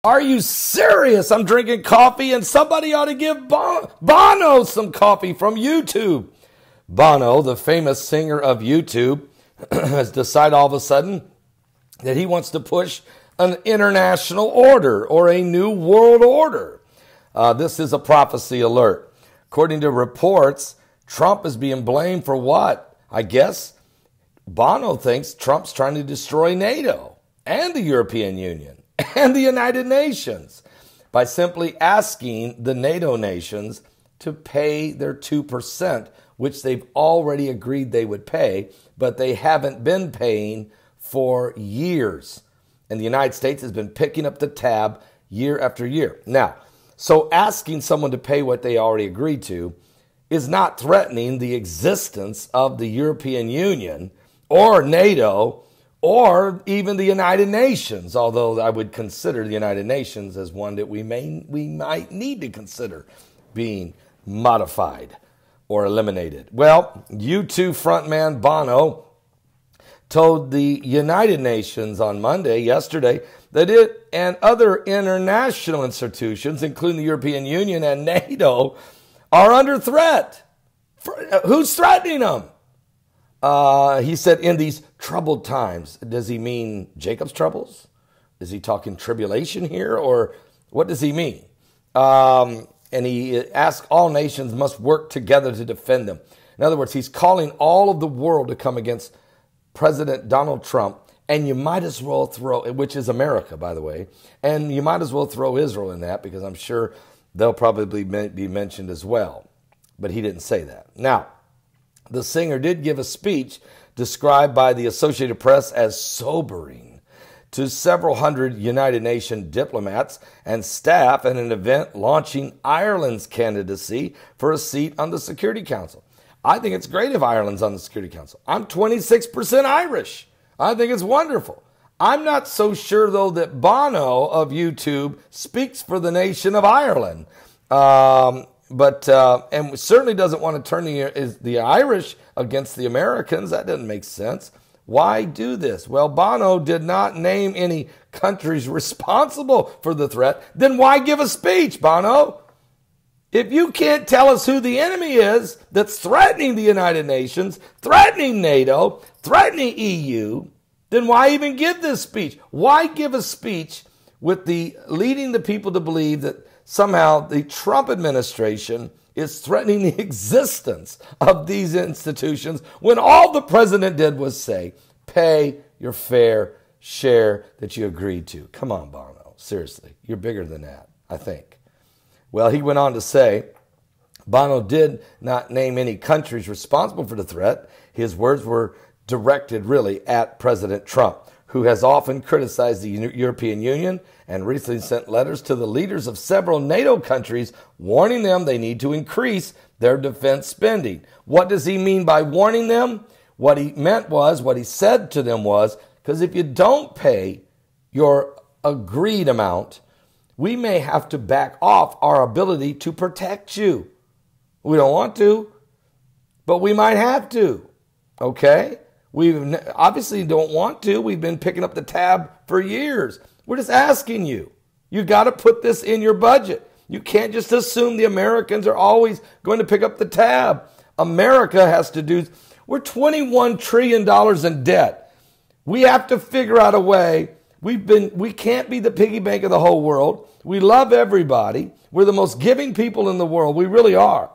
Are you serious? I'm drinking coffee and somebody ought to give Bono some coffee from YouTube. Bono, the famous singer of YouTube, has decided all of a sudden that he wants to push an international order or a new world order. This is a prophecy alert. According to reports, Trump is being blamed for what? I guess Bono thinks Trump's trying to destroy NATO and the European Union and the United Nations by simply asking the NATO nations to pay their 2%, which they've already agreed they would pay, but they haven't been paying for years. And the United States has been picking up the tab year after year. Now, so asking someone to pay what they already agreed to is not threatening the existence of the European Union or NATO or even the United Nations, although I would consider the United Nations as one that we might need to consider being modified or eliminated. Well, U2 frontman Bono told the United Nations on yesterday, that it and other international institutions, including the European Union and NATO, are under threat. Who's threatening them? He said, in these troubled times. Does he mean Jacob's troubles? Is he talking tribulation here? Or what does he mean? And he asked all nations must work together to defend them. In other words, he's calling all of the world to come against President Donald Trump, and you might as well throw, which is America, by the way, and you might as well throw Israel in that because I'm sure they'll probably be mentioned as well. But he didn't say that. Now, the singer did give a speech described by the Associated Press as sobering to several hundred United Nations diplomats and staff at an event launching Ireland's candidacy for a seat on the Security Council. I think it's great if Ireland's on the Security Council. I'm 26% Irish. I think it's wonderful. I'm not so sure, though, that Bono of YouTube speaks for the nation of Ireland. And certainly doesn't want to turn the Irish against the Americans. That doesn't make sense. Why do this? Well, Bono did not name any countries responsible for the threat. Then why give a speech, Bono? If you can't tell us who the enemy is that's threatening the United Nations, threatening NATO, threatening EU, then why even give this speech? Why give a speech with the leading the people to believe that somehow the Trump administration is threatening the existence of these institutions when all the president did was say, pay your fair share that you agreed to? Come on, Bono. Seriously, you're bigger than that, I think. Well, he went on to say, Bono did not name any countries responsible for the threat. His words were directed really at President Trump, who has often criticized the European Union and recently sent letters to the leaders of several NATO countries warning them they need to increase their defense spending. What does he mean by warning them? What he meant was, what he said to them was, because if you don't pay your agreed amount, we may have to back off our ability to protect you. We don't want to, but we might have to, okay? We obviously don't want to. We've been picking up the tab for years. We're just asking you. You got to put this in your budget. You can't just assume the Americans are always going to pick up the tab. America has to do. We're $21 trillion in debt. We have to figure out a way. We can't be the piggy bank of the whole world. We love everybody. We're the most giving people in the world. We really are.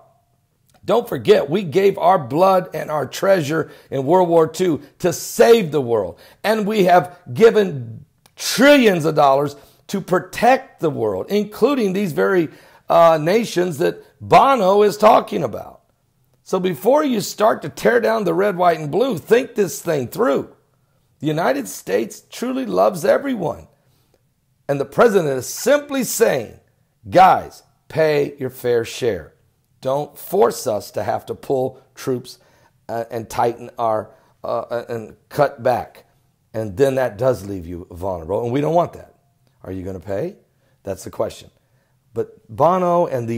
Don't forget, we gave our blood and our treasure in World War II to save the world. And we have given trillions of dollars to protect the world, including these very nations that Bono is talking about. So before you start to tear down the red, white, and blue, think this thing through. The United States truly loves everyone. And the president is simply saying, guys, pay your fair share. Don't force us to have to pull troops and tighten our and cut back. And then that does leave you vulnerable. And we don't want that. Are you going to pay? That's the question. But Bono and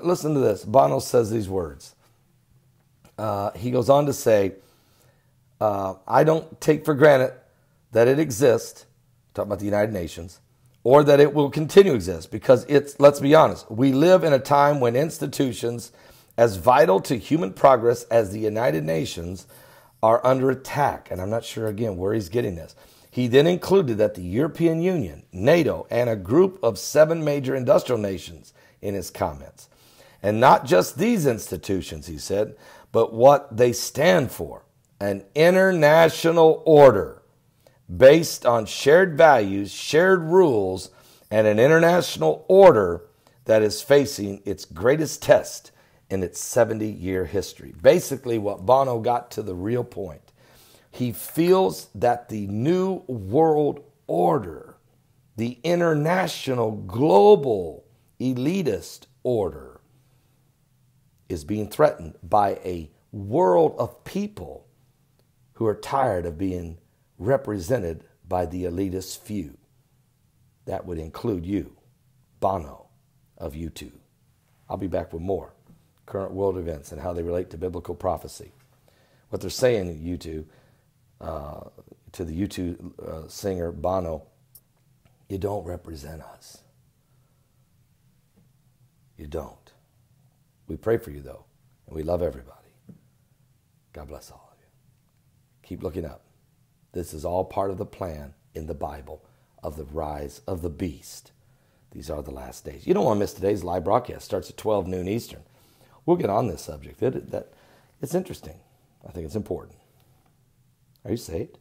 listen to this. Bono says these words. He goes on to say, I don't take for granted that it exists, talking about the United Nations, or that it will continue to exist, because let's be honest, we live in a time when institutions as vital to human progress as the United Nations are under attack. And I'm not sure, again, where he's getting this. He then included that the European Union, NATO, and a group of 7 major industrial nations in his comments. And not just these institutions, he said, but what they stand for: an international order based on shared values, shared rules, and an international order that is facing its greatest test in its 70-year history. Basically, what Bono got to the real point. He feels that the new world order, the international global elitist order, is being threatened by a world of people who are tired of being represented by the elitist few. That would include you, Bono of U2. I'll be back with more current world events and how they relate to biblical prophecy. What they're saying in U2, to the U2 singer Bono: you don't represent us. You don't. We pray for you, though, and we love everybody. God bless all of you. Keep looking up. This is all part of the plan in the Bible of the rise of the beast. These are the last days. You don't want to miss today's live broadcast. It starts at 12 noon Eastern. We'll get on this subject. It's interesting. I think it's important. Are you saved?